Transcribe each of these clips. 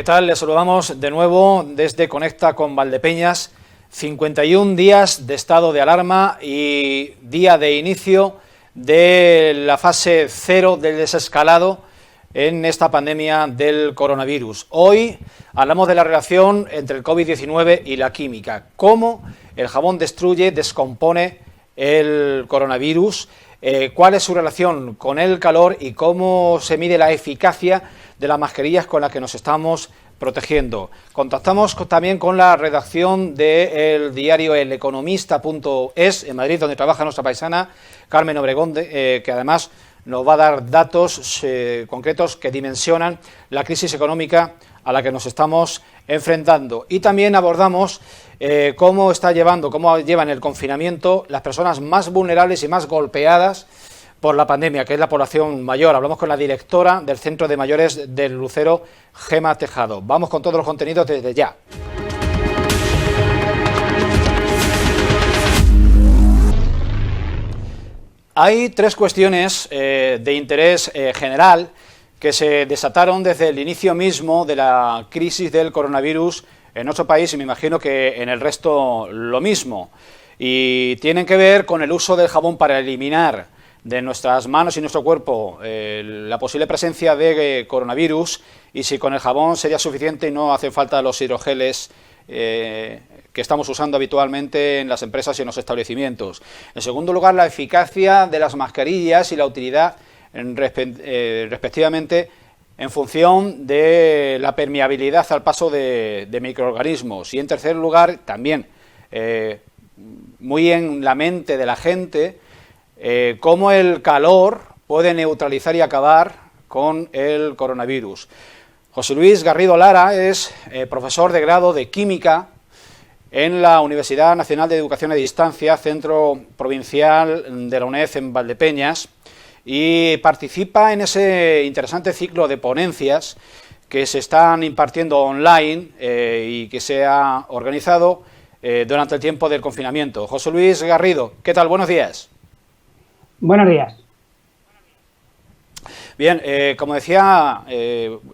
tal? Les saludamos de nuevo desde Conecta con Valdepeñas. 51 días de estado de alarma y día de inicio de la fase 0 del desescalado en esta pandemia del coronavirus. Hoy hablamos de la relación entre el COVID-19 y la química, cómo el jabón destruye, descompone el coronavirus, cuál es su relación con el calor y cómo se mide la eficacia de las mascarillas con las que nos estamos protegiendo. Contactamos también con la redacción del diario eleconomista.es en Madrid, donde trabaja nuestra paisana Carmen Obregón, que además nos va a dar datos concretos que dimensionan la crisis económica a la que nos estamos enfrentando. Y también abordamos cómo llevan el confinamiento las personas más vulnerables y más golpeadas por la pandemia, que es la población mayor. Hablamos con la directora del Centro de Mayores del Lucero, Gema Tejado. Vamos con todos los contenidos desde ya. Hay tres cuestiones de interés general que se desataron desde el inicio mismo de la crisis del coronavirus en nuestro país y me imagino que en el resto lo mismo. Y tienen que ver con el uso del jabón para eliminar de nuestras manos y nuestro cuerpo la posible presencia de coronavirus y si con el jabón sería suficiente y no hacen falta los hidrogeles que estamos usando habitualmente en las empresas y en los establecimientos. En segundo lugar, la eficacia de las mascarillas y la utilidad respectivamente en función de la permeabilidad al paso de microorganismos. Y en tercer lugar, también muy en la mente de la gente, cómo el calor puede neutralizar y acabar con el coronavirus. José Luis Garrido Lara es profesor de grado de Química en la Universidad Nacional de Educación a Distancia, Centro Provincial de la UNED en Valdepeñas, y participa en ese interesante ciclo de ponencias que se están impartiendo online y que se ha organizado durante el tiempo del confinamiento. José Luis Garrido, ¿qué tal? Buenos días. Buenos días. Bien, como decía,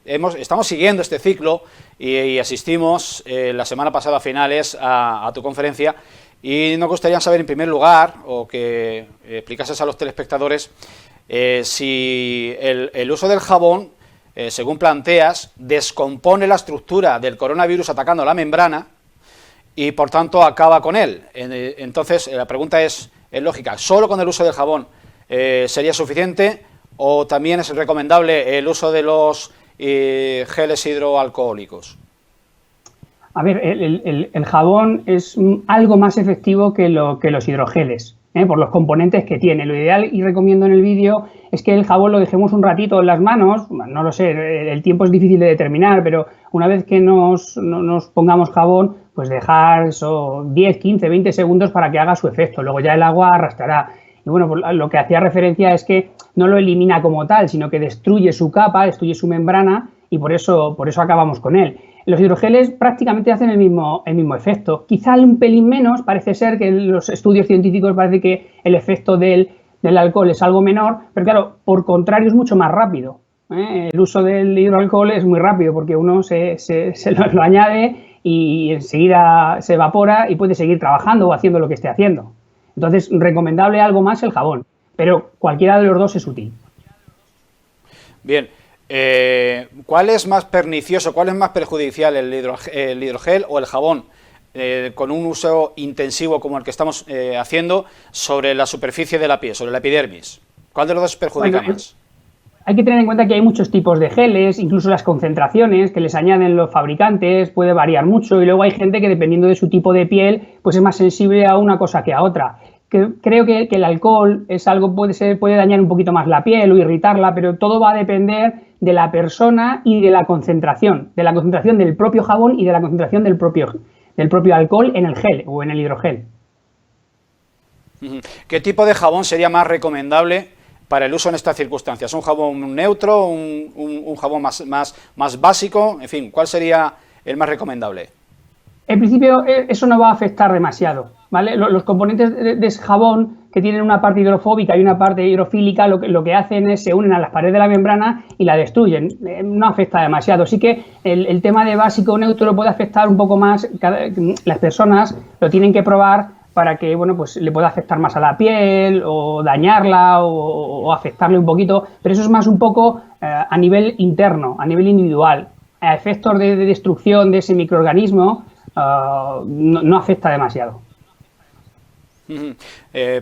estamos siguiendo este ciclo y asistimos la semana pasada a finales a tu conferencia y nos gustaría saber en primer lugar, o que explicases a los telespectadores, si el uso del jabón, según planteas, descompone la estructura del coronavirus atacando la membrana y por tanto acaba con él. Entonces la pregunta es lógica, ¿solo con el uso del jabón sería suficiente o también es recomendable el uso de los geles hidroalcohólicos? A ver, el jabón es algo más efectivo que los hidrogeles, por los componentes que tiene. Lo ideal, y recomiendo en el vídeo, es que el jabón lo dejemos un ratito en las manos, no lo sé, el tiempo es difícil de determinar, pero una vez que nos pongamos jabón, pues dejar eso 10, 15, 20 segundos para que haga su efecto, luego ya el agua arrastrará. Y bueno, pues lo que hacía referencia es que no lo elimina como tal, sino que destruye su capa, destruye su membrana y por eso acabamos con él. Los hidrogeles prácticamente hacen el mismo efecto. Quizá un pelín menos, parece ser que en los estudios científicos parece que el efecto del alcohol es algo menor, pero claro, por contrario es mucho más rápido. El uso del hidroalcohol es muy rápido porque uno se lo añade y enseguida se evapora y puede seguir trabajando o haciendo lo que esté haciendo. Entonces, recomendable algo más el jabón, pero cualquiera de los dos es útil. Bien, ¿cuál es más pernicioso, cuál es más perjudicial, el hidrogel o el jabón con un uso intensivo como el que estamos haciendo sobre la superficie de la piel, sobre la epidermis? ¿Cuál de los dos perjudica más? Hay que tener en cuenta que hay muchos tipos de geles, incluso las concentraciones que les añaden los fabricantes puede variar mucho y luego hay gente que dependiendo de su tipo de piel pues es más sensible a una cosa que a otra. Creo que el alcohol es algo puede dañar un poquito más la piel o irritarla, pero todo va a depender de la persona y de la concentración del propio jabón y de la concentración del propio alcohol en el gel o en el hidrogel. ¿Qué tipo de jabón sería más recomendable para el uso en estas circunstancias? ¿Un jabón neutro, un jabón más básico? En fin, ¿cuál sería el más recomendable? En principio eso no va a afectar demasiado, ¿vale? Los componentes de ese jabón que tienen una parte hidrofóbica y una parte hidrofílica, lo que hacen es se unen a las paredes de la membrana y la destruyen. No afecta demasiado. Sí que el tema de básico neutro puede afectar un poco más. Las personas lo tienen que probar para que, bueno, pues le pueda afectar más a la piel o dañarla o afectarle un poquito, pero eso es más un poco a nivel interno, a nivel individual. A efectos de destrucción de ese microorganismo no afecta demasiado.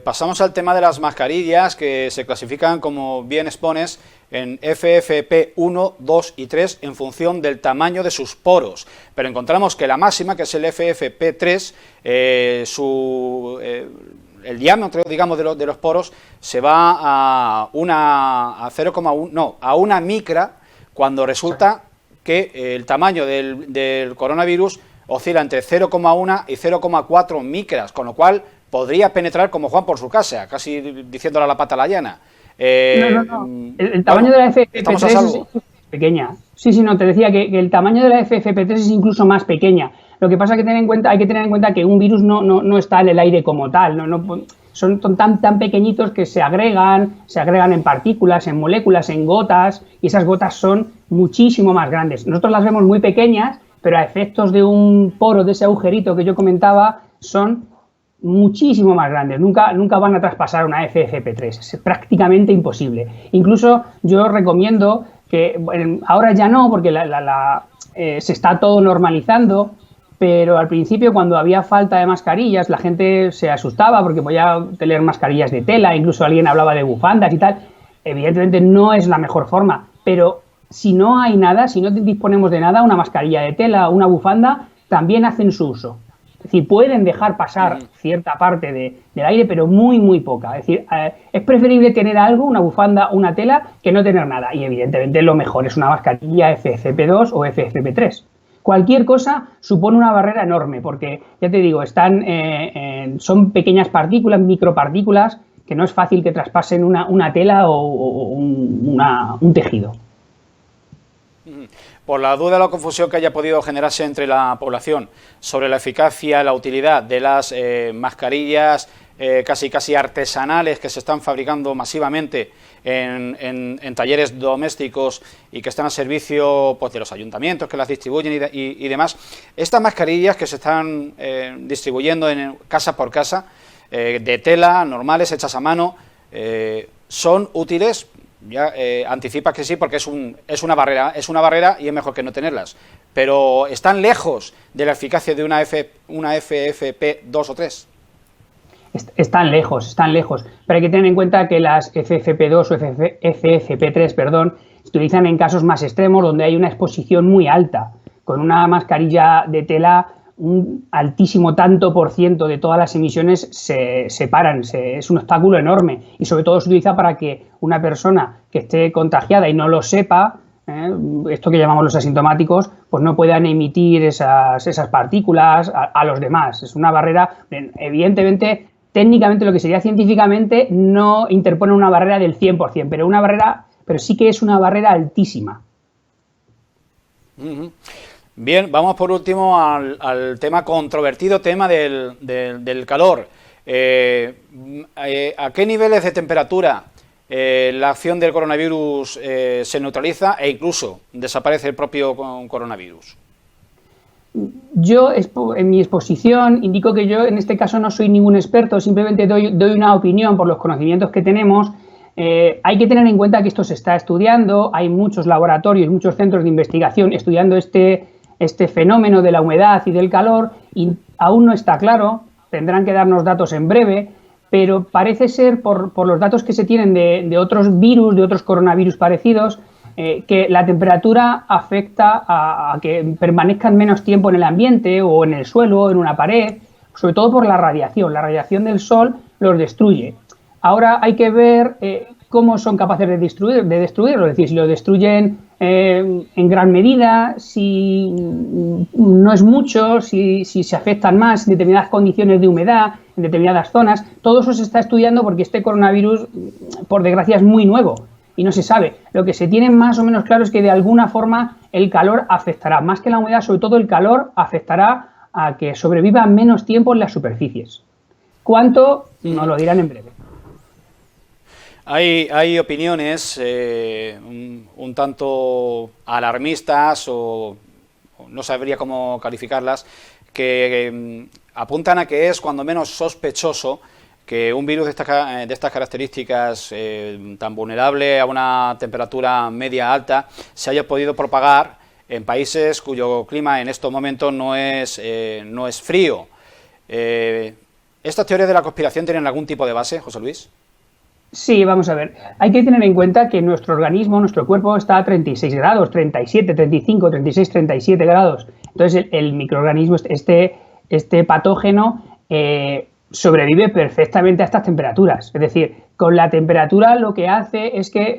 Pasamos al tema de las mascarillas, que se clasifican, como bien expones, en FFP1, 2 y 3 en función del tamaño de sus poros, pero encontramos que la máxima, que es el FFP3, el diámetro, digamos, de los poros se va a 0,1, no, a 1 micra, cuando resulta que el tamaño del coronavirus oscila entre 0,1 y 0,4 micras, con lo cual podría penetrar como Juan por su casa, casi diciéndole a la pata a la llana. No. El tamaño de la FFP3 es pequeña. Sí, no, te decía que el tamaño de la FFP3 es incluso más pequeña. Lo que pasa es que hay que tener en cuenta que un virus no está en el aire como tal, son tan pequeñitos que se agregan en partículas, en moléculas, en gotas, y esas gotas son muchísimo más grandes. Nosotros las vemos muy pequeñas, pero a efectos de un poro, de ese agujerito que yo comentaba, son muchísimo más grandes, nunca van a traspasar una FFP3, es prácticamente imposible. Incluso yo recomiendo que, ahora ya no, porque se está todo normalizando, pero al principio, cuando había falta de mascarillas, la gente se asustaba porque podía tener mascarillas de tela, incluso alguien hablaba de bufandas y tal. Evidentemente no es la mejor forma, pero si no hay nada, si no disponemos de nada, una mascarilla de tela o una bufanda también hacen su uso. Es decir, pueden dejar pasar cierta parte del aire, pero muy poca. Es decir, es preferible tener algo, una bufanda, una tela, que no tener nada. Y evidentemente lo mejor es una mascarilla FFP2 o FFP3. Cualquier cosa supone una barrera enorme, porque, ya te digo, son pequeñas partículas, micropartículas, que no es fácil que traspasen una tela o un tejido. Por la duda o la confusión que haya podido generarse entre la población sobre la eficacia, la utilidad de las mascarillas casi artesanales que se están fabricando masivamente en talleres domésticos y que están a servicio, pues, de los ayuntamientos que las distribuyen y demás, estas mascarillas que se están distribuyendo casa por casa, de tela, normales, hechas a mano, ¿son útiles? Ya anticipas que sí, porque es una barrera y es mejor que no tenerlas, pero ¿están lejos de la eficacia de una FFP2 o 3? Están lejos, pero hay que tener en cuenta que las FFP2 o FFP3, se utilizan en casos más extremos, donde hay una exposición muy alta. Con una mascarilla de tela, un altísimo tanto por ciento de todas las emisiones se separan, es un obstáculo enorme, y sobre todo se utiliza para que una persona que esté contagiada y no lo sepa, esto que llamamos los asintomáticos, pues no puedan emitir esas partículas a los demás. Es una barrera, evidentemente, técnicamente, lo que sería científicamente, no interpone una barrera del 100%, pero sí que es una barrera altísima. Bien, vamos por último al tema controvertido, tema del calor. ¿A qué niveles de temperatura la acción del coronavirus se neutraliza e incluso desaparece el propio coronavirus? Yo, en mi exposición, indico que yo en este caso no soy ningún experto, simplemente doy una opinión por los conocimientos que tenemos. Hay que tener en cuenta que esto se está estudiando, hay muchos laboratorios, muchos centros de investigación estudiando este fenómeno de la humedad y del calor, y aún no está claro, tendrán que darnos datos en breve, pero parece ser, por los datos que se tienen de otros virus, de otros coronavirus parecidos, que la temperatura afecta a que permanezcan menos tiempo en el ambiente o en el suelo, en una pared, sobre todo por la radiación del sol los destruye. Ahora hay que ver cómo son capaces de destruirlo, es decir, si lo destruyen en gran medida, si no es mucho, si se afectan más en determinadas condiciones de humedad, en determinadas zonas. Todo eso se está estudiando porque este coronavirus, por desgracia, es muy nuevo y no se sabe. Lo que se tiene más o menos claro es que de alguna forma el calor afectará, más que la humedad, sobre todo el calor afectará a que sobreviva menos tiempo en las superficies. ¿Cuánto? Nos lo dirán en breve. Hay opiniones un tanto alarmistas o no sabría cómo calificarlas, que apuntan a que es cuando menos sospechoso que un virus de estas características tan vulnerable a una temperatura media alta se haya podido propagar en países cuyo clima en estos momentos no es frío. ¿Estas teorías de la conspiración tienen algún tipo de base, José Luis? Sí, vamos a ver. Hay que tener en cuenta que nuestro organismo, nuestro cuerpo está a 36 grados, 37, 35, 36, 37 grados. Entonces el microorganismo, este patógeno, sobrevive perfectamente a estas temperaturas. Es decir, con la temperatura lo que hace es que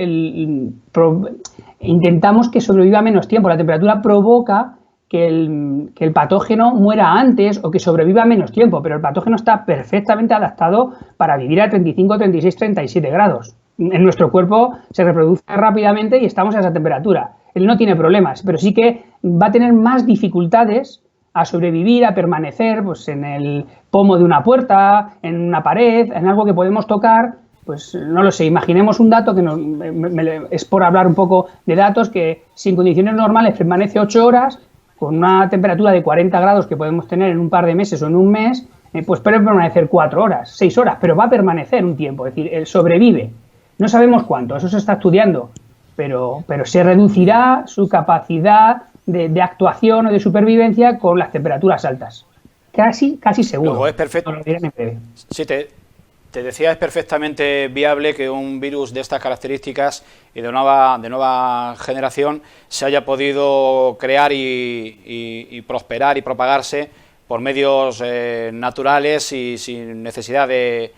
intentamos que sobreviva menos tiempo. La temperatura provoca que el patógeno muera antes o que sobreviva menos tiempo, pero el patógeno está perfectamente adaptado para vivir a 35, 36, 37 grados. En nuestro cuerpo se reproduce rápidamente y estamos a esa temperatura. Él no tiene problemas, pero sí que va a tener más dificultades a sobrevivir, a permanecer pues, en el pomo de una puerta, en una pared, en algo que podemos tocar. Pues no lo sé, imaginemos un dato que es por hablar un poco de datos, que si en condiciones normales permanece 8 horas, con una temperatura de 40 grados que podemos tener en un par de meses o en un mes, pues puede permanecer 4 horas, 6 horas, pero va a permanecer un tiempo, es decir, él sobrevive. No sabemos cuánto, eso se está estudiando, pero se reducirá su capacidad de actuación o de supervivencia con las temperaturas altas. Casi seguro. Luego es perfecto. Sí, te decía, es perfectamente viable que un virus de estas características y de nueva generación se haya podido crear y prosperar y propagarse por medios naturales y sin necesidad de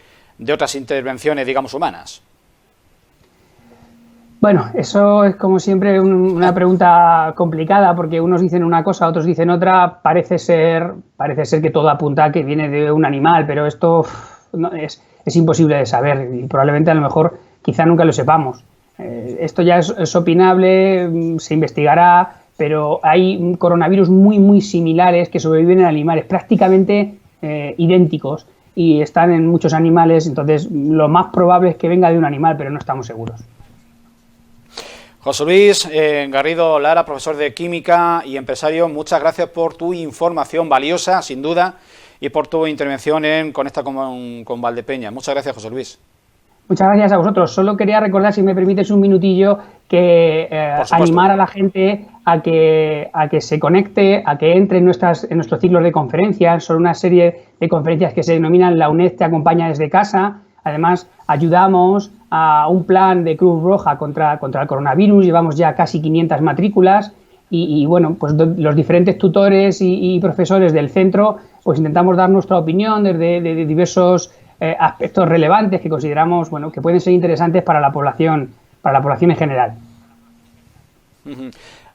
otras intervenciones, digamos, humanas. Bueno, eso es como siempre una pregunta complicada, porque unos dicen una cosa, otros dicen otra. Parece ser que todo apunta a que viene de un animal, pero esto no, es imposible de saber y probablemente a lo mejor quizá nunca lo sepamos. Esto ya es opinable, se investigará, pero hay coronavirus muy similares que sobreviven en animales, prácticamente idénticos, y están en muchos animales. Entonces lo más probable es que venga de un animal, pero no estamos seguros. José Luis Garrido Lara, profesor de Química y empresario, muchas gracias por tu información valiosa, sin duda, y por tu intervención en Conecta con Valdepeñas. Muchas gracias, José Luis. Muchas gracias a vosotros. Solo quería recordar, si me permites un minutillo, que animar a la gente a que se conecte, a que entre en nuestros ciclos de conferencias. Son una serie de conferencias que se denominan La UNED te acompaña desde casa. Además, ayudamos a un plan de Cruz Roja contra el coronavirus. Llevamos ya casi 500 matrículas y bueno, pues los diferentes tutores y profesores del centro pues intentamos dar nuestra opinión desde de diversos aspectos relevantes que consideramos, bueno, que pueden ser interesantes para la población en general.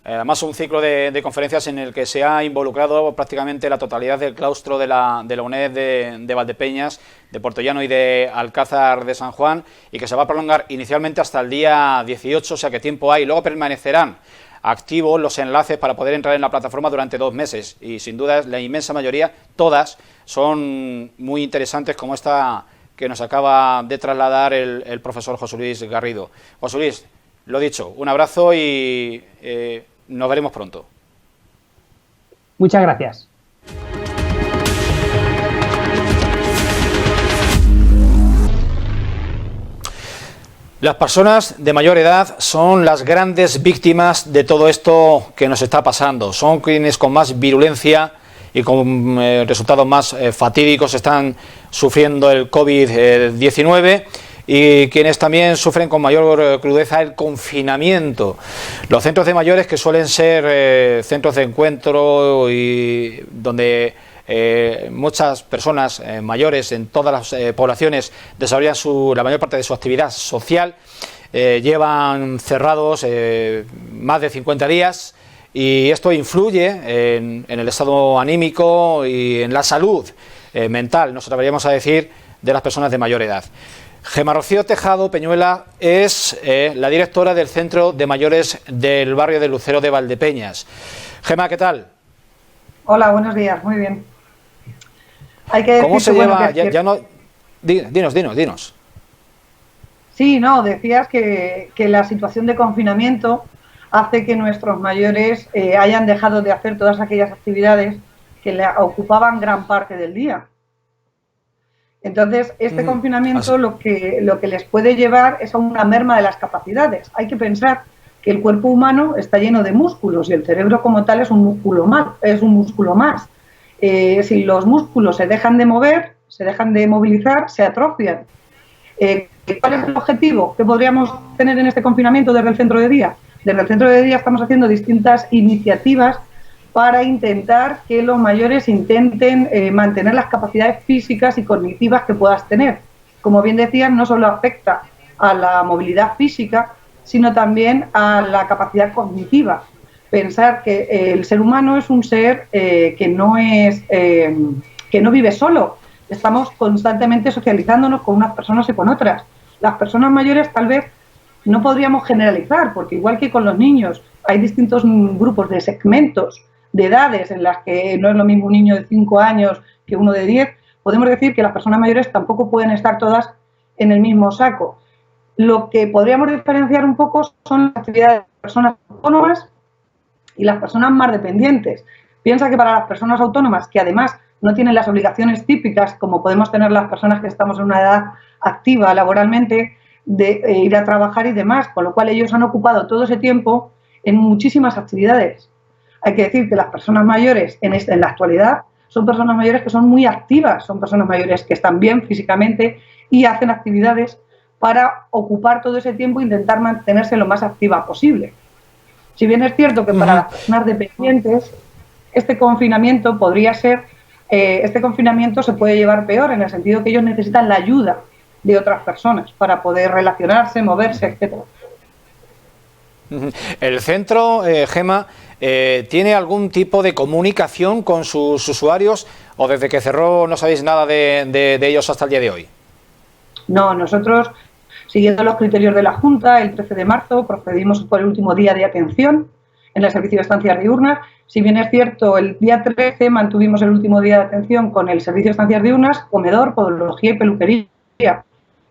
Además, un ciclo de conferencias en el que se ha involucrado prácticamente la totalidad del claustro de la UNED de Valdepeñas, de Puerto Llano y de Alcázar de San Juan, y que se va a prolongar inicialmente hasta el día 18, o sea que tiempo hay. Luego permanecerán activos los enlaces para poder entrar en la plataforma durante 2 meses, y sin duda la inmensa mayoría, todas, son muy interesantes, como esta que nos acaba de trasladar el profesor José Luis Garrido. José Luis, lo dicho, un abrazo y nos veremos pronto. Muchas gracias. Las personas de mayor edad son las grandes víctimas de todo esto que nos está pasando. Son quienes con más virulencia y con resultados más fatídicos están sufriendo el COVID-19 y quienes también sufren con mayor crudeza el confinamiento. Los centros de mayores, que suelen ser centros de encuentro y donde muchas personas mayores en todas las poblaciones desarrollan la mayor parte de su actividad social, llevan cerrados más de 50 días y esto influye en el estado anímico y en la salud mental, nos atreveríamos a decir, de las personas de mayor edad. Gemma Rocío Tejado Peñuela es la directora del Centro de Mayores del barrio de Lucero de Valdepeñas. Gemma, ¿qué tal? Hola, buenos días, muy bien. ¿Cómo se lleva? Ya no... Dinos. Sí, no, decías que la situación de confinamiento hace que nuestros mayores hayan dejado de hacer todas aquellas actividades que le ocupaban gran parte del día. Entonces, este confinamiento lo que les puede llevar es a una merma de las capacidades. Hay que pensar que el cuerpo humano está lleno de músculos y el cerebro como tal es un músculo más. Si los músculos se dejan de mover, se dejan de movilizar, se atrofian. ¿Cuál es el objetivo que podríamos tener en este confinamiento desde el centro de día? Desde el centro de día estamos haciendo distintas iniciativas para intentar que los mayores intenten mantener las capacidades físicas y cognitivas que puedas tener. Como bien decías, no solo afecta a la movilidad física, sino también a la capacidad cognitiva. Pensar que el ser humano es un ser que no vive solo. Estamos constantemente socializándonos con unas personas y con otras. Las personas mayores tal vez no podríamos generalizar, porque igual que con los niños hay distintos grupos de segmentos de edades en las que no es lo mismo un niño de 5 años que uno de 10, podemos decir que las personas mayores tampoco pueden estar todas en el mismo saco. Lo que podríamos diferenciar un poco son las actividades de las personas autónomas y las personas más dependientes. Piensa que para las personas autónomas, que además no tienen las obligaciones típicas como podemos tener las personas que estamos en una edad activa laboralmente, de ir a trabajar y demás, con lo cual ellos han ocupado todo ese tiempo en muchísimas actividades. Hay que decir que las personas mayores en la actualidad son personas mayores que son muy activas, son personas mayores que están bien físicamente y hacen actividades para ocupar todo ese tiempo e intentar mantenerse lo más activa posible. Si bien es cierto que para las personas dependientes este confinamiento se puede llevar peor, en el sentido que ellos necesitan la ayuda de otras personas para poder relacionarse, moverse, etcétera. El centro, Gemma, ¿tiene algún tipo de comunicación con sus usuarios o desde que cerró no sabéis nada de ellos hasta el día de hoy? No, nosotros, siguiendo los criterios de la Junta, el 13 de marzo procedimos por el último día de atención en el servicio de estancias diurnas. Si bien es cierto, el día 13 mantuvimos el último día de atención con el servicio de estancias diurnas, comedor, podología y peluquería.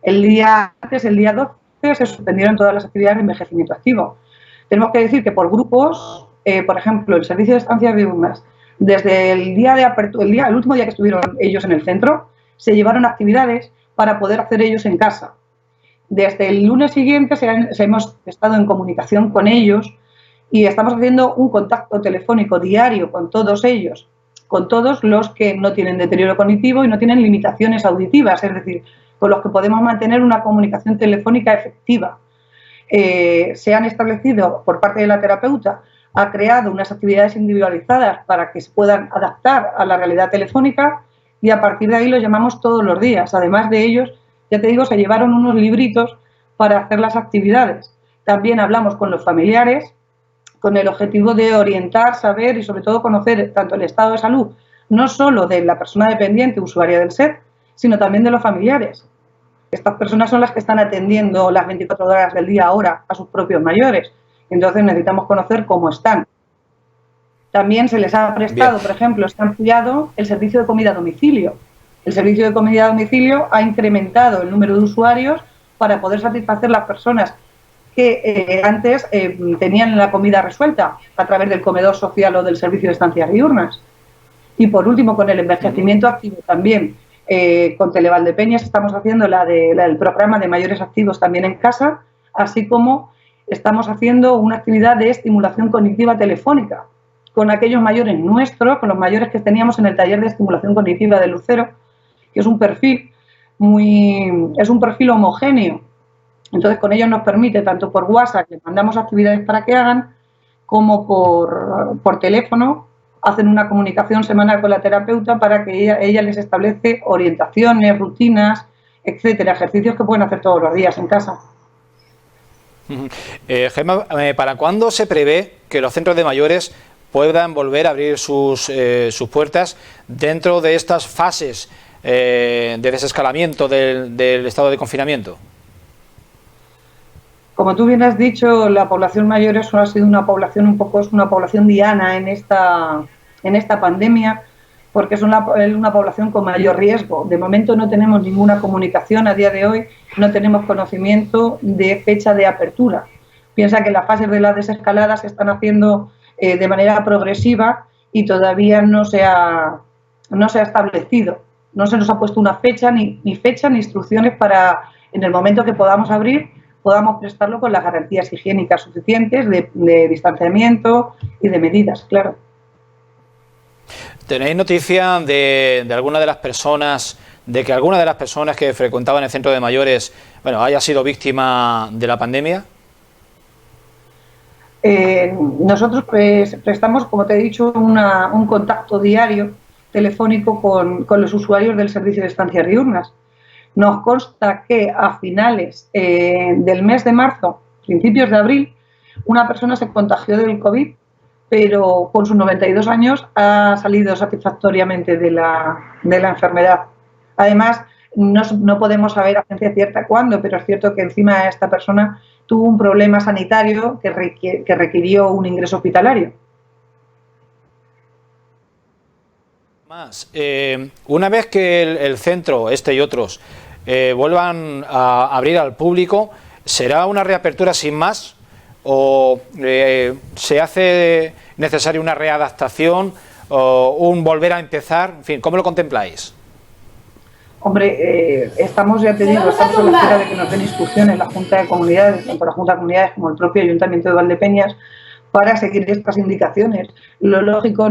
El día 12, se suspendieron todas las actividades de envejecimiento activo. Tenemos que decir que por grupos, por ejemplo, el servicio de estancias diurnas, desde el día de apertura, el último día que estuvieron ellos en el centro, se llevaron actividades para poder hacer ellos en casa. Desde el lunes siguiente hemos estado en comunicación con ellos y estamos haciendo un contacto telefónico diario con todos ellos, con todos los que no tienen deterioro cognitivo y no tienen limitaciones auditivas, es decir, con los que podemos mantener una comunicación telefónica efectiva. Se han establecido por parte de la terapeuta, ha creado unas actividades individualizadas para que se puedan adaptar a la realidad telefónica y a partir de ahí los llamamos todos los días. Además de ellos, ya te digo, se llevaron unos libritos para hacer las actividades. También hablamos con los familiares con el objetivo de orientar, saber y sobre todo conocer tanto el estado de salud, no solo de la persona dependiente, usuaria del SED, sino también de los familiares. Estas personas son las que están atendiendo las 24 horas del día ahora a sus propios mayores. Entonces necesitamos conocer cómo están. También se les ha prestado, por ejemplo, se ha ampliado el servicio de comida a domicilio. El servicio de comida a domicilio ha incrementado el número de usuarios para poder satisfacer las personas que antes tenían la comida resuelta a través del comedor social o del servicio de estancias diurnas. Y por último, con el envejecimiento activo también. Con Televaldepeñas estamos haciendo el programa de mayores activos también en casa, así como estamos haciendo una actividad de estimulación cognitiva telefónica con aquellos mayores nuestros, con los mayores que teníamos en el taller de estimulación cognitiva de Lucero, que es un perfil homogéneo. Entonces, con ellos nos permite, tanto por WhatsApp, les mandamos actividades para que hagan, como por teléfono, hacen una comunicación semanal con la terapeuta para que ella les establece orientaciones, rutinas, etcétera, ejercicios que pueden hacer todos los días en casa. Gemma, ¿para cuándo se prevé que los centros de mayores puedan volver a abrir sus puertas dentro de estas fases de desescalamiento del estado de confinamiento? Como tú bien has dicho, la población mayor ha sido una población una población diana en esta pandemia, porque es una población con mayor riesgo. De momento no tenemos ninguna comunicación a día de hoy, no tenemos conocimiento de fecha de apertura. Piensa que las fases de la desescalada se están haciendo de manera progresiva y todavía no se ha establecido. No se nos ha puesto una fecha, ni instrucciones para, en el momento que podamos abrir, podamos prestarlo con las garantías higiénicas suficientes de distanciamiento y de medidas, claro. ¿Tenéis noticia de alguna de las personas, de que alguna de las personas que frecuentaban el centro de mayores, bueno, haya sido víctima de la pandemia? Nosotros prestamos, como te he dicho, un contacto diario telefónico con los usuarios del servicio de estancias diurnas. Nos consta que a finales del mes de marzo, principios de abril, una persona se contagió del COVID, pero con sus 92 años ha salido satisfactoriamente de la enfermedad. Además, no podemos saber a ciencia cierta cuándo, pero es cierto que encima esta persona tuvo un problema sanitario que requirió un ingreso hospitalario. Una vez que el centro, este y otros, vuelvan a abrir al público, ¿será una reapertura sin más? ¿O se hace necesaria una readaptación o un volver a empezar? En fin, ¿cómo lo contempláis? Hombre, estamos, ya te digo, estamos a la espera de que nos den instrucciones la Junta de Comunidades, tanto la Junta de Comunidades como el propio Ayuntamiento de Valdepeñas, para seguir estas indicaciones. Lo lógico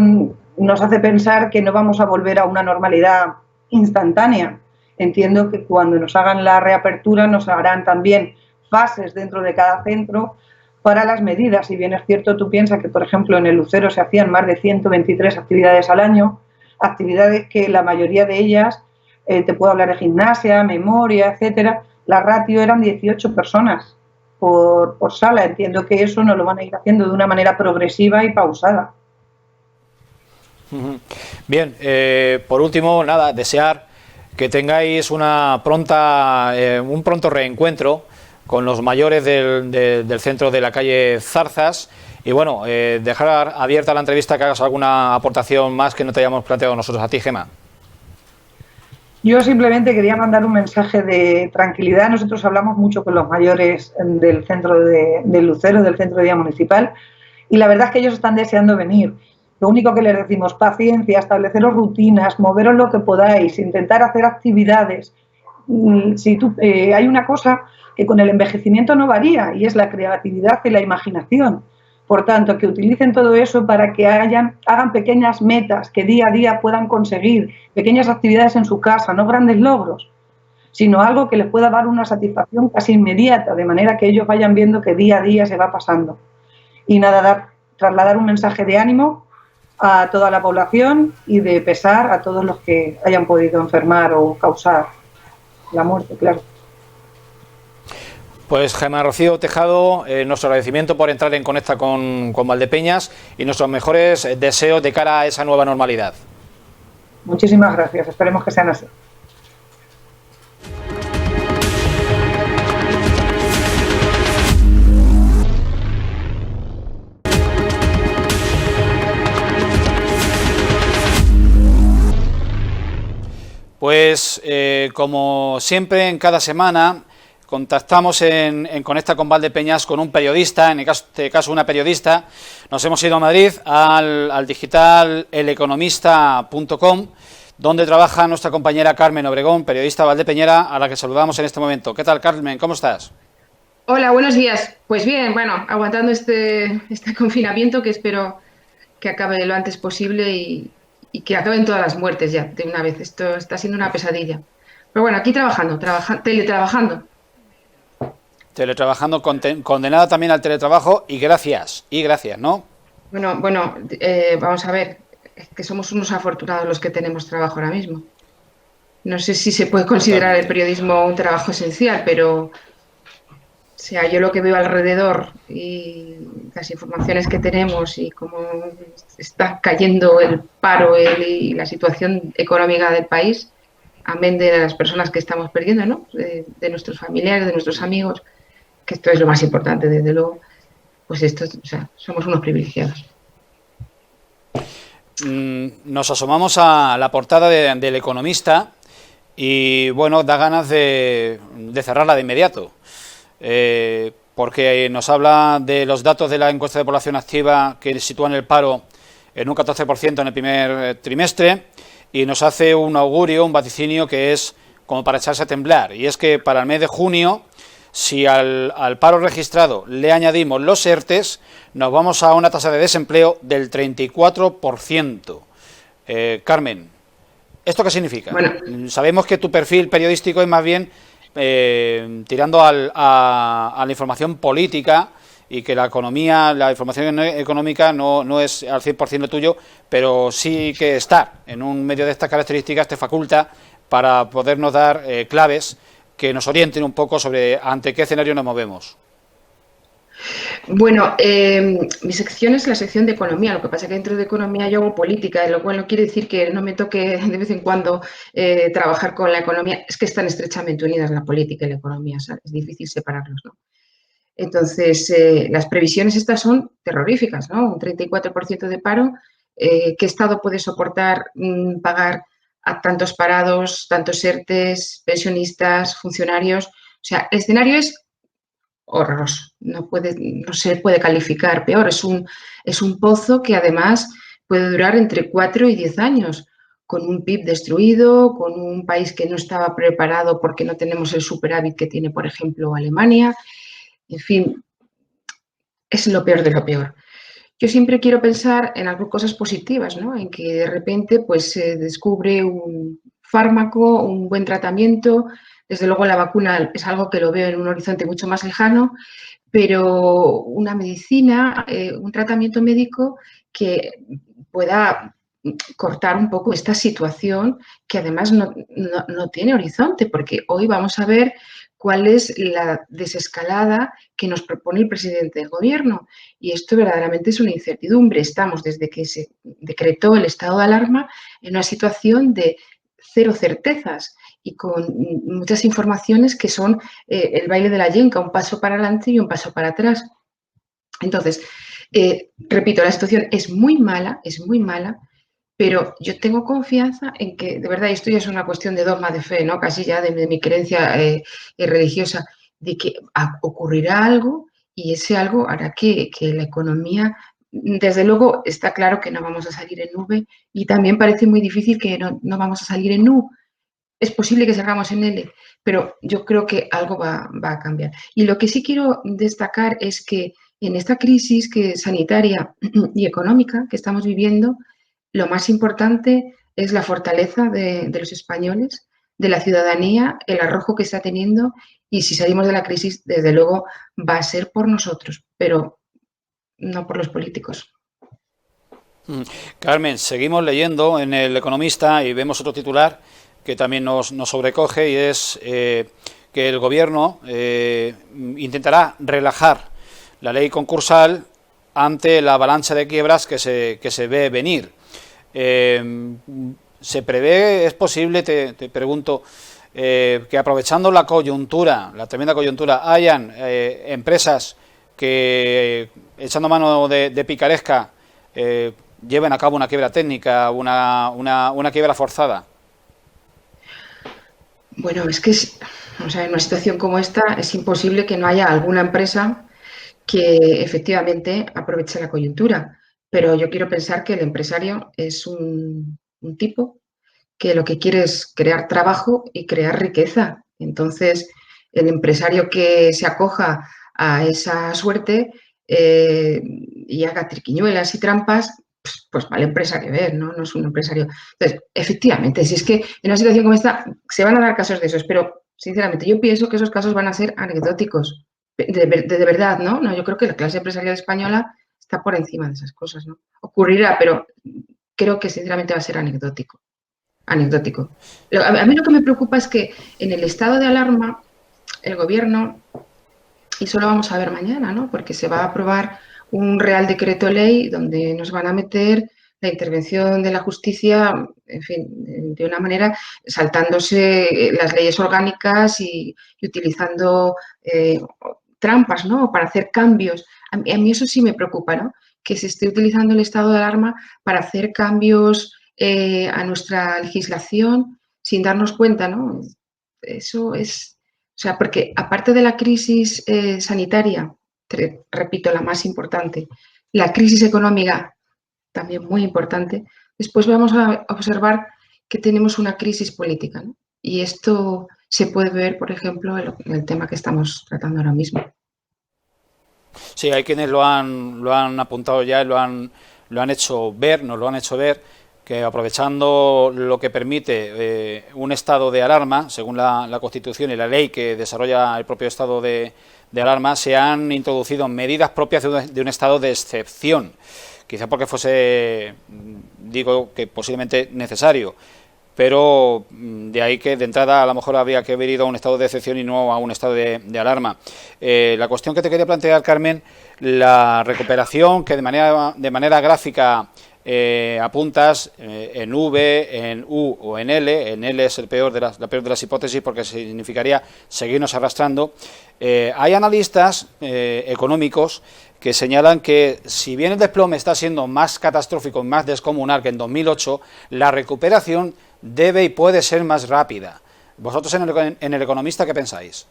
nos hace pensar que no vamos a volver a una normalidad instantánea. Entiendo que cuando nos hagan la reapertura nos harán también fases dentro de cada centro para las medidas. Si bien es cierto, tú piensas que, por ejemplo, en el Lucero se hacían más de 123 actividades al año, actividades que la mayoría de ellas, te puedo hablar de gimnasia, memoria, etcétera, la ratio eran 18 personas por sala. Entiendo que eso nos lo van a ir haciendo de una manera progresiva y pausada. Bien, por último, nada, desear que tengáis un pronto reencuentro con los mayores del centro de la calle Zarzas y bueno, dejar abierta la entrevista, que hagas alguna aportación más que no te hayamos planteado nosotros a ti, Gemma. Yo simplemente quería mandar un mensaje de tranquilidad. Nosotros hablamos mucho con los mayores del centro del Lucero, del centro de día municipal, y la verdad es que ellos están deseando venir. Lo único que les decimos, paciencia, estableceros rutinas, moveros lo que podáis, intentar hacer actividades. Hay una cosa que con el envejecimiento no varía, y es la creatividad y la imaginación. Por tanto, que utilicen todo eso para que hagan pequeñas metas que día a día puedan conseguir, pequeñas actividades en su casa, no grandes logros, sino algo que les pueda dar una satisfacción casi inmediata, de manera que ellos vayan viendo que día a día se va pasando. Y nada, trasladar un mensaje de ánimo a toda la población y de pesar a todos los que hayan podido enfermar o causar la muerte, claro. Pues Gemma Rocío Tejado, nuestro agradecimiento por entrar en Conecta con Valdepeñas y nuestros mejores deseos de cara a esa nueva normalidad. Muchísimas gracias, esperemos que sean así. Pues como siempre, en cada semana contactamos en Conecta con Valdepeñas con un periodista, en este caso una periodista. Nos hemos ido a Madrid, al digital eleconomista.com, donde trabaja nuestra compañera Carmen Obregón, periodista valdepeñera, a la que saludamos en este momento. ¿Qué tal, Carmen? ¿Cómo estás? Hola, buenos días. Pues bien, bueno, aguantando este confinamiento, que espero que acabe lo antes posible y que acaben todas las muertes ya de una vez. Esto está siendo una pesadilla. Pero bueno, aquí teletrabajando. Teletrabajando, condenada también al teletrabajo y gracias, ¿no? Bueno, vamos a ver, es que somos unos afortunados los que tenemos trabajo ahora mismo. No sé si se puede considerar el periodismo un trabajo esencial, pero o sea, yo lo que veo alrededor y las informaciones que tenemos y cómo está cayendo el paro y la situación económica del país, amén de las personas que estamos perdiendo, ¿no? De nuestros familiares, de nuestros amigos, que esto es lo más importante, desde luego, pues esto, o sea, somos unos privilegiados. nos asomamos a la portada del Economista y, bueno, da ganas de cerrarla de inmediato, porque nos habla de los datos de la encuesta de población activa que sitúan el paro en un 14% en el primer trimestre y nos hace un augurio, un vaticinio que es como para echarse a temblar, y es que para el mes de junio, si al paro registrado le añadimos los ERTES, nos vamos a una tasa de desempleo del 34%. Carmen, ¿esto qué significa? Bueno, sabemos que tu perfil periodístico es más bien tirando a la información política y que la economía, la información económica no es al 100% tuyo, pero sí que estar en un medio de estas características te faculta para podernos dar claves que nos orienten un poco sobre ante qué escenario nos movemos. Bueno, mi sección es la sección de economía, lo que pasa es que dentro de economía yo hago política, lo cual no quiere decir que no me toque de vez en cuando trabajar con la economía, es que están estrechamente unidas la política y la economía, ¿sabes? Es difícil separarlos, ¿no? Entonces, las previsiones estas son terroríficas, ¿no? Un 34% de paro, ¿qué Estado puede soportar pagar a tantos parados, tantos ERTES, pensionistas, funcionarios? O sea, el escenario es horroroso, no se puede calificar peor, es un pozo que además puede durar entre 4 y 10 años, con un PIB destruido, con un país que no estaba preparado porque no tenemos el superávit que tiene, por ejemplo, Alemania, en fin, es lo peor de lo peor. Yo siempre quiero pensar en algo, cosas positivas, ¿no? En que de repente pues, se descubre un fármaco, un buen tratamiento. Desde luego la vacuna es algo que lo veo en un horizonte mucho más lejano, pero una medicina, un tratamiento médico que pueda cortar un poco esta situación que además no tiene horizonte, porque hoy vamos a ver cuál es la desescalada que nos propone el presidente del gobierno. Y esto verdaderamente es una incertidumbre. Estamos desde que se decretó el estado de alarma en una situación de cero certezas y con muchas informaciones que son el baile de la yenca, un paso para adelante y un paso para atrás. Entonces, repito, la situación es muy mala, pero yo tengo confianza en que, de verdad, esto ya es una cuestión de dogma de fe, ¿no? Casi ya de mi creencia religiosa, de que ocurrirá algo y ese algo hará que la economía, desde luego, está claro que no vamos a salir en nube y también parece muy difícil que no vamos a salir en U. Es posible que salgamos en L, pero yo creo que algo va a cambiar. Y lo que sí quiero destacar es que en esta crisis sanitaria y económica que estamos viviendo, lo más importante es la fortaleza de los españoles, de la ciudadanía, el arrojo que está teniendo y si salimos de la crisis, desde luego, va a ser por nosotros, pero no por los políticos. Carmen, seguimos leyendo en El Economista y vemos otro titular que también nos sobrecoge y es que el Gobierno intentará relajar la ley concursal ante la avalancha de quiebras que se ve venir. ¿Se prevé, es posible, te pregunto, que aprovechando la coyuntura, la tremenda coyuntura, hayan empresas que, echando mano de picaresca, lleven a cabo una quiebra técnica, una quiebra forzada? Bueno, es que en una situación como esta es imposible que no haya alguna empresa que efectivamente aproveche la coyuntura. Pero yo quiero pensar que el empresario es un tipo que lo que quiere es crear trabajo y crear riqueza. Entonces, el empresario que se acoja a esa suerte y haga triquiñuelas y trampas, pues mal empresario es, ¿no? No es un empresario. Entonces, efectivamente, si es que en una situación como esta se van a dar casos de esos, pero sinceramente yo pienso que esos casos van a ser anecdóticos. De verdad, ¿no? Yo creo que la clase empresarial española está por encima de esas cosas, ¿no? Ocurrirá, pero creo que sinceramente va a ser anecdótico. A mí lo que me preocupa es que en el estado de alarma el gobierno, y eso lo vamos a ver mañana, ¿no? Porque se va a aprobar un Real Decreto Ley donde nos van a meter la intervención de la justicia, en fin, de una manera saltándose las leyes orgánicas y utilizando trampas, ¿no? Para hacer cambios. A mí eso sí me preocupa, ¿no? que se esté utilizando el estado de alarma para hacer cambios a nuestra legislación sin darnos cuenta, ¿no? Eso es, o sea, porque aparte de la crisis sanitaria, repito, la más importante, la crisis económica, también muy importante, después vamos a observar que tenemos una crisis política, ¿no? Y esto se puede ver, por ejemplo, en el tema que estamos tratando ahora mismo. Sí, hay quienes lo han apuntado ya y lo han hecho ver, nos lo han hecho ver, que aprovechando lo que permite un estado de alarma, según la Constitución y la ley que desarrolla el propio estado de alarma, se han introducido medidas propias de un estado de excepción, quizá porque fuese, digo, que posiblemente necesario, pero de ahí que de entrada a lo mejor habría que haber ido a un estado de excepción y no a un estado de alarma. La cuestión que te quería plantear, Carmen, la recuperación que de manera gráfica apuntas en V, en U o en L. En L es la peor de las hipótesis porque significaría seguirnos arrastrando. Hay analistas económicos que señalan que si bien el desplome está siendo más catastrófico y más descomunal que en 2008, la recuperación debe y puede ser más rápida. ¿Vosotros en el Economista qué pensáis?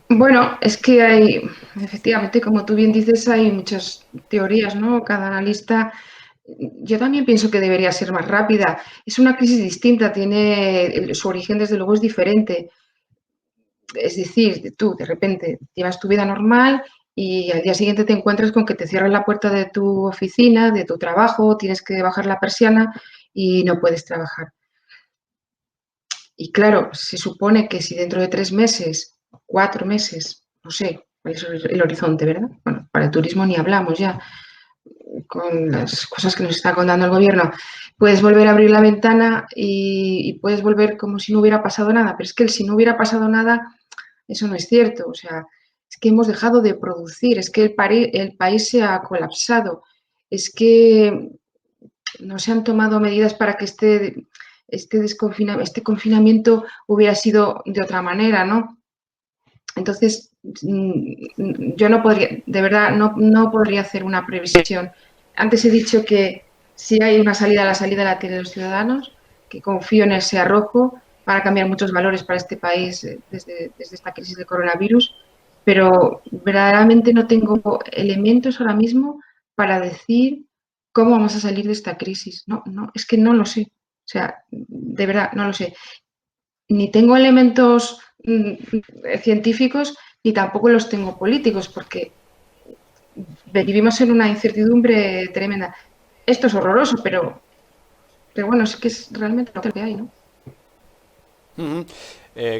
Bueno, es que hay, efectivamente, como tú bien dices, hay muchas teorías, ¿no? Cada analista, yo también pienso que debería ser más rápida. Es una crisis distinta, su origen desde luego es diferente. Es decir, tú de repente llevas tu vida normal y al día siguiente te encuentras con que te cierran la puerta de tu oficina, de tu trabajo, tienes que bajar la persiana y no puedes trabajar. Y claro, se supone que si dentro de 3 meses, 4 meses, no sé cuál es el horizonte, ¿verdad? Bueno, para el turismo ni hablamos ya, con las cosas que nos está contando el gobierno, puedes volver a abrir la ventana y puedes volver como si no hubiera pasado nada. Pero es que si no hubiera pasado nada, eso no es cierto. O sea, es que hemos dejado de producir, es que el país se ha colapsado, es que no se han tomado medidas para que este confinamiento hubiera sido de otra manera, ¿no? Entonces, yo no podría, de verdad, no podría hacer una previsión. Antes he dicho que si hay una salida, la salida la tienen los ciudadanos, que confío en ese arrojo para cambiar muchos valores para este país desde esta crisis del coronavirus, pero verdaderamente no tengo elementos ahora mismo para decir cómo vamos a salir de esta crisis. No, es que no lo sé. O sea, de verdad, no lo sé. Ni tengo elementos científicos ni tampoco los tengo políticos, porque vivimos en una incertidumbre tremenda. Esto es horroroso, pero bueno, es que es realmente lo que hay, ¿no?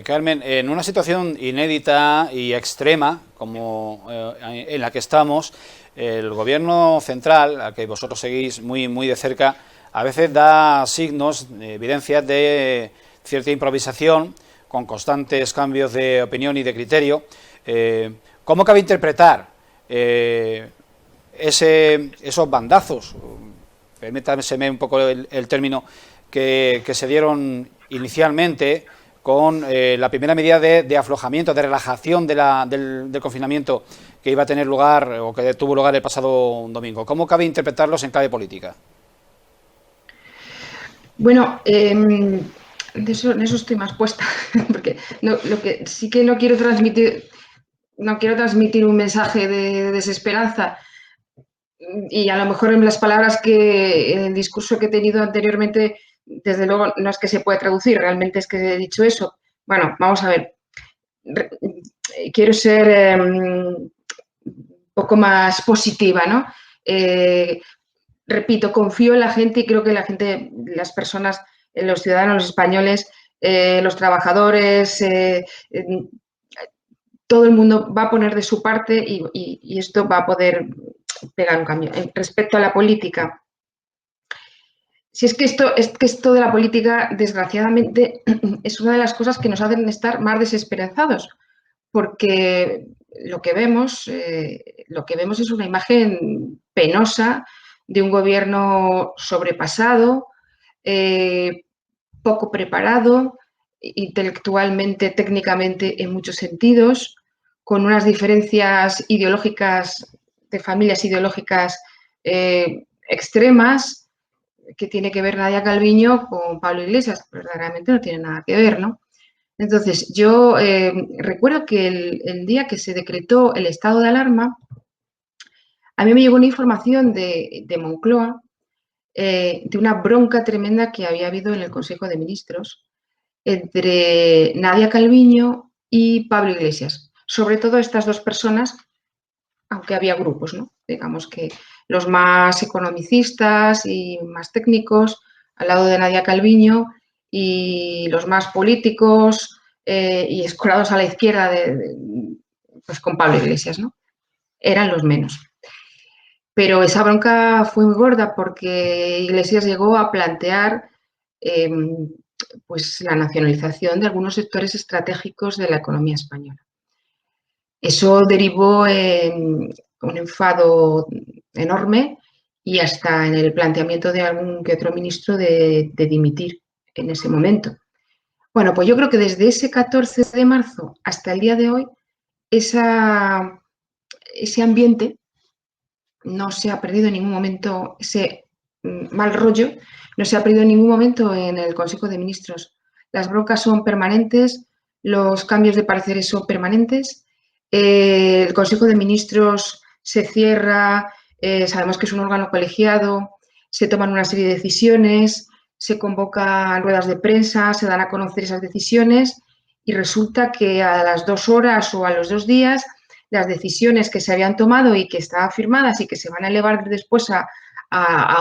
Carmen, en una situación inédita y extrema como en la que estamos, el gobierno central, al que vosotros seguís muy, muy de cerca, a veces da signos, evidencias de cierta improvisación, con constantes cambios de opinión y de criterio. ¿Cómo cabe interpretar esos bandazos, permítaseme un poco el término, que se dieron inicialmente con la primera medida de aflojamiento, de relajación del confinamiento que iba a tener lugar o que tuvo lugar el pasado domingo? ¿Cómo cabe interpretarlos en clave política? Bueno, en eso estoy más puesta, porque lo que sí que no quiero transmitir un mensaje de desesperanza, y a lo mejor en las palabras en el discurso que he tenido anteriormente, desde luego no es que se pueda traducir, realmente es que he dicho eso. Bueno, vamos a ver. Quiero ser un poco más positiva, ¿no? Repito, confío en la gente y creo que la gente, las personas, los ciudadanos, los españoles, los trabajadores, todo el mundo va a poner de su parte y esto va a poder pegar un cambio. Respecto a la política, si es que esto de la política, desgraciadamente, es una de las cosas que nos hacen estar más desesperanzados, porque lo que vemos es una imagen penosa de un gobierno sobrepasado, poco preparado, intelectualmente, técnicamente, en muchos sentidos, con unas diferencias ideológicas de familias ideológicas extremas, que tiene que ver Nadia Calviño con Pablo Iglesias, verdaderamente no tiene nada que ver, ¿no? Entonces, yo recuerdo que el día que se decretó el estado de alarma, a mí me llegó una información de Moncloa de una bronca tremenda que había habido en el Consejo de Ministros entre Nadia Calviño y Pablo Iglesias. Sobre todo estas dos personas, aunque había grupos, ¿no? Digamos que los más economicistas y más técnicos al lado de Nadia Calviño y los más políticos y escolados a la izquierda pues con Pablo Iglesias, ¿no? Eran los menos. Pero esa bronca fue muy gorda porque Iglesias llegó a plantear pues la nacionalización de algunos sectores estratégicos de la economía española. Eso derivó en un enfado enorme y hasta en el planteamiento de algún que otro ministro de dimitir en ese momento. Bueno, pues yo creo que desde ese 14 de marzo hasta el día de hoy, ese ambiente no se ha perdido en ningún momento, ese mal rollo no se ha perdido en ningún momento en el Consejo de Ministros. Las broncas son permanentes, los cambios de pareceres son permanentes, el Consejo de Ministros se cierra, sabemos que es un órgano colegiado, se toman una serie de decisiones, se convocan ruedas de prensa, se dan a conocer esas decisiones y resulta que a las 2 horas o a los 2 días las decisiones que se habían tomado y que estaban firmadas y que se van a elevar después a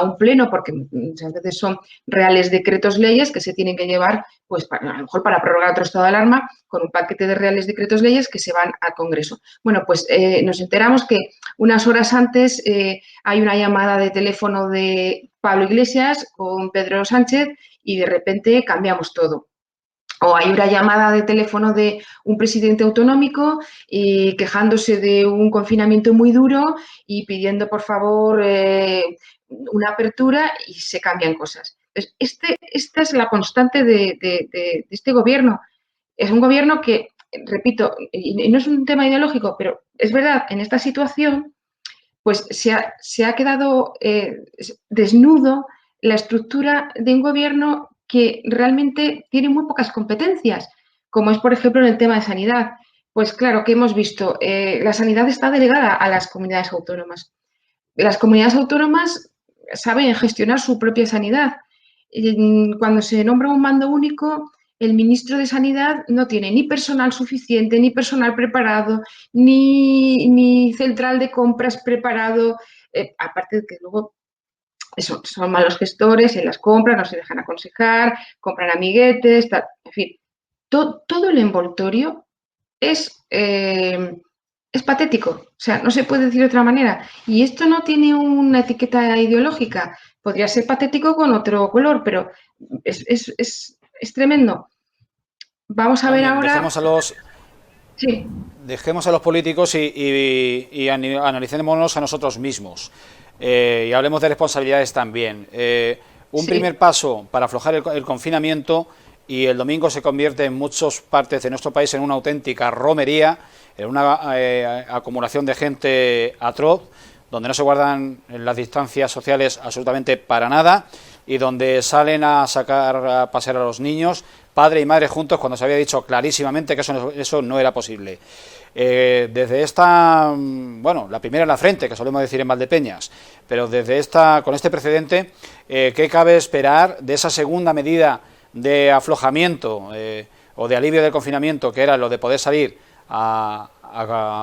un pleno, porque muchas veces son reales decretos leyes que se tienen que llevar, pues a lo mejor para prorrogar otro estado de alarma, con un paquete de reales decretos leyes que se van al Congreso. Bueno, pues nos enteramos que unas horas antes hay una llamada de teléfono de Pablo Iglesias con Pedro Sánchez y de repente cambiamos todo. O hay una llamada de teléfono de un presidente autonómico y quejándose de un confinamiento muy duro y pidiendo, por favor, una apertura y se cambian cosas. Entonces, esta es la constante de este gobierno. Es un gobierno que, repito, y no es un tema ideológico, pero es verdad, en esta situación, pues se ha quedado desnudo la estructura de un gobierno que realmente tiene muy pocas competencias, como es, por ejemplo, en el tema de sanidad. Pues claro, que hemos visto, la sanidad está delegada a las comunidades autónomas. Las comunidades autónomas saben gestionar su propia sanidad. Cuando se nombra un mando único, el ministro de Sanidad no tiene ni personal suficiente, ni personal preparado, ni central de compras preparado, aparte de que luego son malos gestores en las compras, no se dejan aconsejar, compran amiguetes, tal, en fin, todo el envoltorio es patético, o sea, no se puede decir de otra manera. Y esto no tiene una etiqueta ideológica, podría ser patético con otro color, pero es tremendo. Vamos a ver ahora... Sí. Dejemos a los políticos y analicémonos a nosotros mismos. Y hablemos de responsabilidades también. Un primer paso para aflojar el confinamiento, y el domingo se convierte en muchas partes de nuestro país en una auténtica romería, en una acumulación de gente atroz, donde no se guardan las distancias sociales absolutamente para nada y donde salen a pasear a los niños, padre y madre juntos, cuando se había dicho clarísimamente que eso no era posible. Desde esta, bueno, la primera en la frente, que solemos decir en Valdepeñas, pero con este precedente, ¿qué cabe esperar de esa segunda medida de aflojamiento o de alivio del confinamiento, que era lo de poder salir a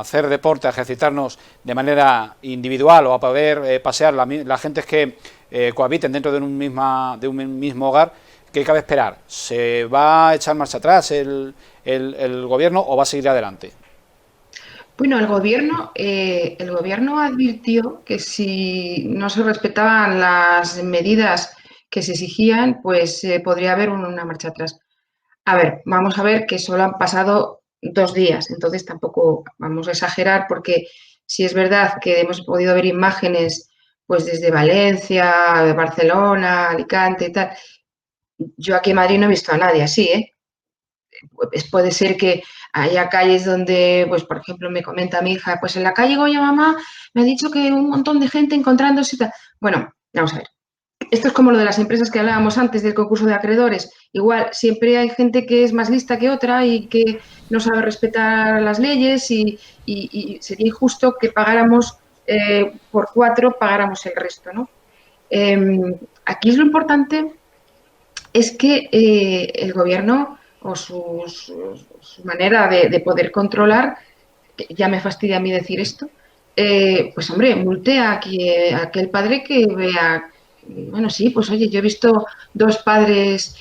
hacer deporte, a ejercitarnos de manera individual o a poder pasear las gentes que cohabiten dentro de un mismo hogar? ¿Qué cabe esperar? ¿Se va a echar marcha atrás el gobierno o va a seguir adelante? Bueno, el gobierno advirtió que si no se respetaban las medidas que se exigían, pues podría haber una marcha atrás. A ver, vamos a ver que solo han pasado 2 días, entonces tampoco vamos a exagerar, porque si es verdad que hemos podido ver imágenes pues desde Valencia, de Barcelona, Alicante y tal, yo aquí en Madrid no he visto a nadie así, ¿eh? pues puede ser que haya calles donde, pues por ejemplo, me comenta mi hija, pues en la calle Goya mamá me ha dicho que un montón de gente encontrándose y tal. Bueno, vamos a ver. Esto es como lo de las empresas que hablábamos antes del concurso de acreedores. Igual, siempre hay gente que es más lista que otra y que no sabe respetar las leyes y sería injusto que pagáramos por 4, pagáramos el resto, ¿no? Aquí es lo importante es que el gobierno o su manera de poder controlar, ya me fastidia a mí decir esto, pues hombre, multe a aquel padre que vea, bueno, sí, pues oye, yo he visto 2 padres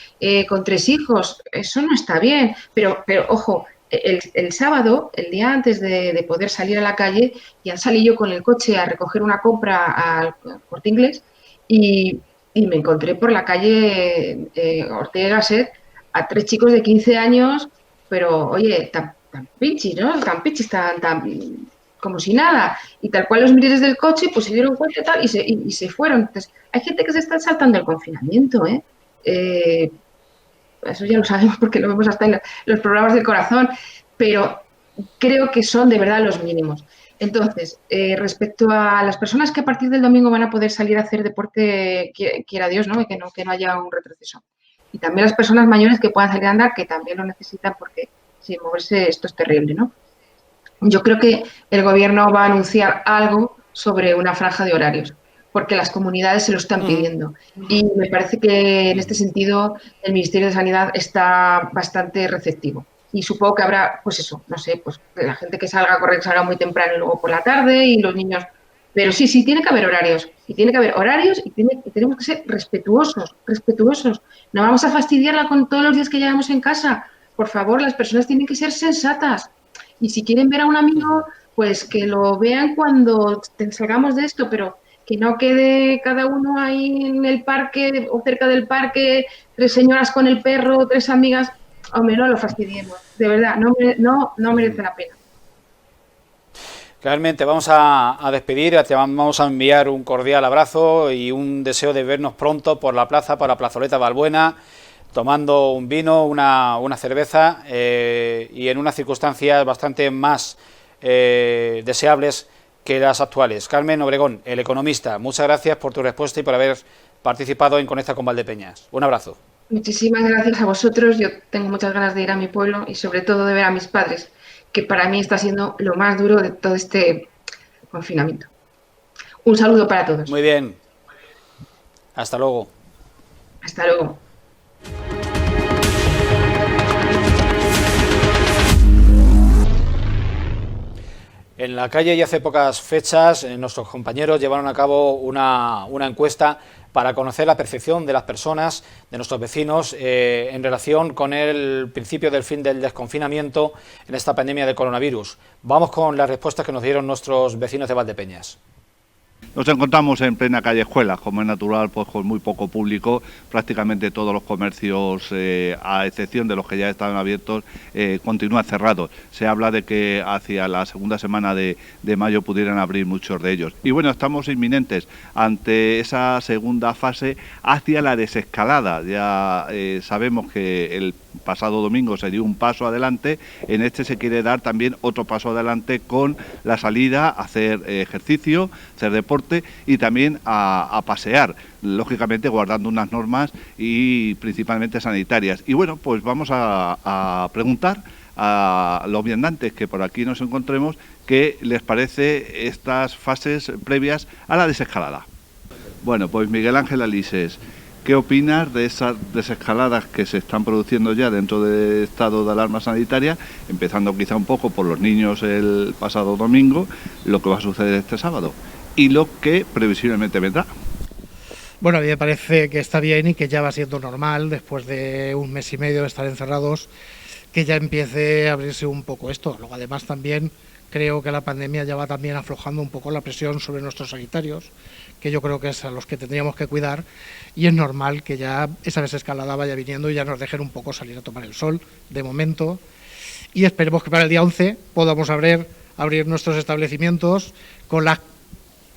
con 3 hijos, eso no está bien, pero ojo, el sábado, el día antes de poder salir a la calle, ya salí yo con el coche a recoger una compra al Corte Inglés y me encontré por la calle Ortega y Gasset a 3 chicos de 15 años, pero oye, tan pichis, ¿no? Tan pichis, tan como si nada. Y tal cual los miré desde el coche, pues se dieron cuenta y tal, y se fueron. Entonces, hay gente que se está saltando el confinamiento, ¿eh? Eso ya lo sabemos porque lo vemos hasta en los programas del corazón, pero creo que son de verdad los mínimos. Entonces, respecto a las personas que a partir del domingo van a poder salir a hacer deporte, quiera Dios, ¿no? Que no haya un retroceso. Y también las personas mayores que puedan salir a andar, que también lo necesitan porque sin moverse esto es terrible, ¿no? Yo creo que el gobierno va a anunciar algo sobre una franja de horarios, porque las comunidades se lo están pidiendo. Y me parece que en este sentido el Ministerio de Sanidad está bastante receptivo. Y supongo que habrá, pues eso, no sé, pues la gente que salga a correr salga muy temprano y luego por la tarde y los niños. Pero sí, tiene que haber horarios. Y tiene que haber horarios y tenemos que ser respetuosos. No vamos a fastidiarla con todos los días que llevamos en casa. Por favor, las personas tienen que ser sensatas. Y si quieren ver a un amigo, pues que lo vean cuando salgamos de esto, pero que no quede cada uno ahí en el parque o cerca del parque, 3 señoras con el perro, 3 amigas. Hombre, no lo fastidiemos. De verdad, no merece la pena. Carmen, te vamos a despedir, te vamos a enviar un cordial abrazo y un deseo de vernos pronto por la plaza, por la plazoleta Balbuena, tomando un vino, una cerveza y en unas circunstancias bastante más deseables que las actuales. Carmen Obregón, el economista, muchas gracias por tu respuesta y por haber participado en Conecta con Valdepeñas. Un abrazo. Muchísimas gracias a vosotros. Yo tengo muchas ganas de ir a mi pueblo y sobre todo de ver a mis padres, que para mí está siendo lo más duro de todo este confinamiento. Un saludo para todos. Muy bien. Hasta luego. Hasta luego. En la calle y hace pocas fechas nuestros compañeros llevaron a cabo una encuesta para conocer la percepción de las personas, de nuestros vecinos, en relación con el principio del fin del desconfinamiento en esta pandemia de coronavirus. Vamos con las respuestas que nos dieron nuestros vecinos de Valdepeñas. Nos encontramos en plena callejuela, como es natural, pues con muy poco público. Prácticamente todos los comercios, a excepción de los que ya estaban abiertos, continúan cerrados. Se habla de que hacia la segunda semana de mayo pudieran abrir muchos de ellos. Y bueno, estamos inminentes ante esa segunda fase hacia la desescalada. Ya sabemos que el pasado domingo se dio un paso adelante, en este se quiere dar también otro paso adelante con la salida a hacer ejercicio, hacer deporte y también a pasear, lógicamente guardando unas normas y principalmente sanitarias. Y bueno, pues vamos a preguntar a los viandantes que por aquí nos encontremos qué les parece estas fases previas a la desescalada. Bueno, pues Miguel Ángel Alises, ¿qué opinas de esas desescaladas que se están produciendo ya dentro del estado de alarma sanitaria, empezando quizá un poco por los niños el pasado domingo, lo que va a suceder este sábado y lo que previsiblemente vendrá? Bueno, a mí me parece que está bien y que ya va siendo normal, después de un mes y medio de estar encerrados, que ya empiece a abrirse un poco esto. Luego, además, también creo que la pandemia ya va también aflojando un poco la presión sobre nuestros sanitarios, que yo creo que es a los que tendríamos que cuidar, y es normal que ya esa desescalada vaya viniendo y ya nos dejen un poco salir a tomar el sol, de momento, y esperemos que para el día 11 podamos abrir nuestros establecimientos con las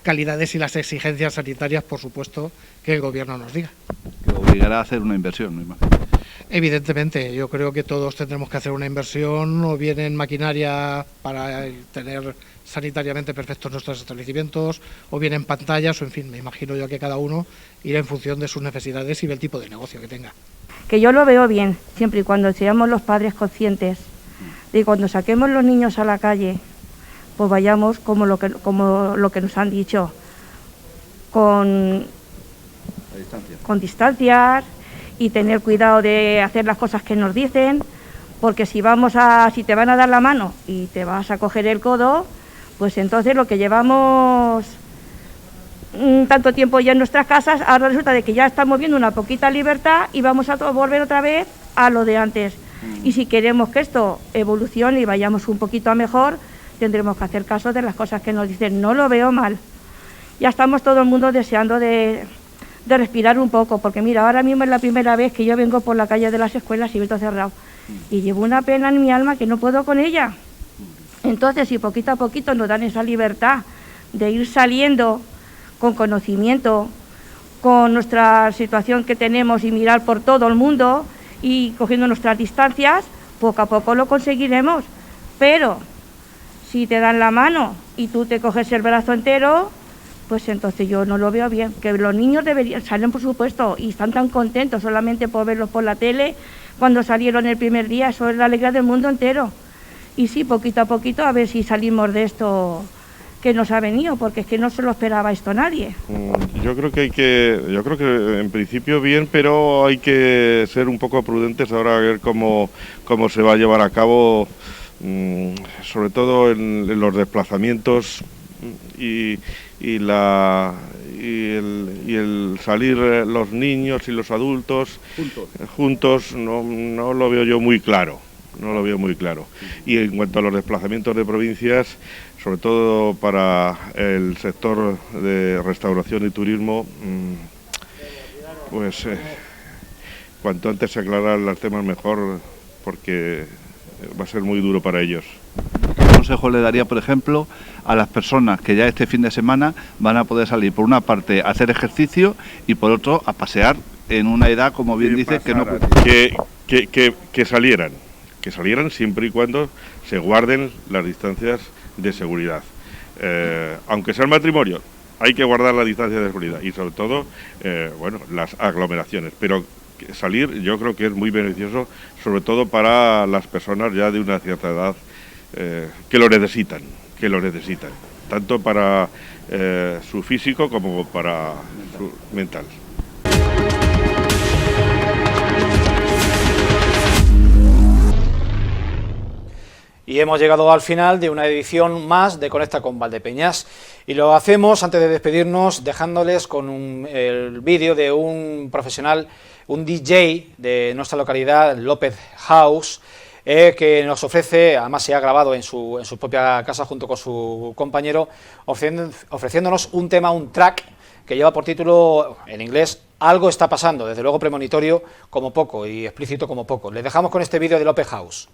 calidades y las exigencias sanitarias, por supuesto, que el gobierno nos diga. Que obligará a hacer una inversión, me imagino. Evidentemente, yo creo que todos tendremos que hacer una inversión, o bien en maquinaria para tener sanitariamente perfectos nuestros establecimientos, o bien en pantallas, o en fin, me imagino yo que cada uno irá en función de sus necesidades y del tipo de negocio que tenga. Que yo lo veo bien, siempre y cuando seamos los padres conscientes de cuando saquemos los niños a la calle, pues vayamos como lo que nos han dicho, con distancias y tener cuidado de hacer las cosas que nos dicen, porque si te van a dar la mano y te vas a coger el codo, pues entonces lo que llevamos tanto tiempo ya en nuestras casas, ahora resulta de que ya estamos viendo una poquita libertad y vamos a volver otra vez a lo de antes. Y si queremos que esto evolucione y vayamos un poquito a mejor, tendremos que hacer caso de las cosas que nos dicen. No lo veo mal. Ya estamos todo el mundo deseando de respirar un poco, porque mira, ahora mismo es la primera vez que yo vengo por la calle de las escuelas y veo todo cerrado. Y llevo una pena en mi alma que no puedo con ella. Entonces, si poquito a poquito nos dan esa libertad de ir saliendo con conocimiento, con nuestra situación que tenemos y mirar por todo el mundo y cogiendo nuestras distancias, poco a poco lo conseguiremos. Pero si te dan la mano y tú te coges el brazo entero, pues entonces yo no lo veo bien. Que los niños salen, por supuesto, y están tan contentos solamente por verlos por la tele cuando salieron el primer día. Eso es la alegría del mundo entero. Y sí, poquito a poquito, a ver si salimos de esto que nos ha venido, porque es que no se lo esperaba esto nadie. Yo creo que en principio bien, pero hay que ser un poco prudentes ahora a ver cómo se va a llevar a cabo, sobre todo en los desplazamientos y el salir los niños y los adultos juntos no lo veo yo muy claro. No lo veo muy claro. Y en cuanto a los desplazamientos de provincias, sobre todo para el sector de restauración y turismo, pues cuanto antes se aclaran los temas mejor, porque va a ser muy duro para ellos. ¿Qué consejo le daría, por ejemplo, a las personas que ya este fin de semana van a poder salir, por una parte, a hacer ejercicio y por otro, a pasear en una edad, como bien dice, que no... Que salieran siempre y cuando se guarden las distancias de seguridad. Aunque sea el matrimonio, hay que guardar la distancia de seguridad y sobre todo, las aglomeraciones. Pero salir yo creo que es muy beneficioso, sobre todo para las personas ya de una cierta edad que lo necesitan, tanto para su físico como para su mental. Y hemos llegado al final de una edición más de Conecta con Valdepeñas. Y lo hacemos, antes de despedirnos, dejándoles con el vídeo de un profesional, un DJ de nuestra localidad, López House, que nos ofrece, además se ha grabado en su propia casa junto con su compañero, ofreciéndonos un tema, un track, que lleva por título, en inglés, Algo está pasando, desde luego premonitorio como poco y explícito como poco. Les dejamos con este vídeo de López House.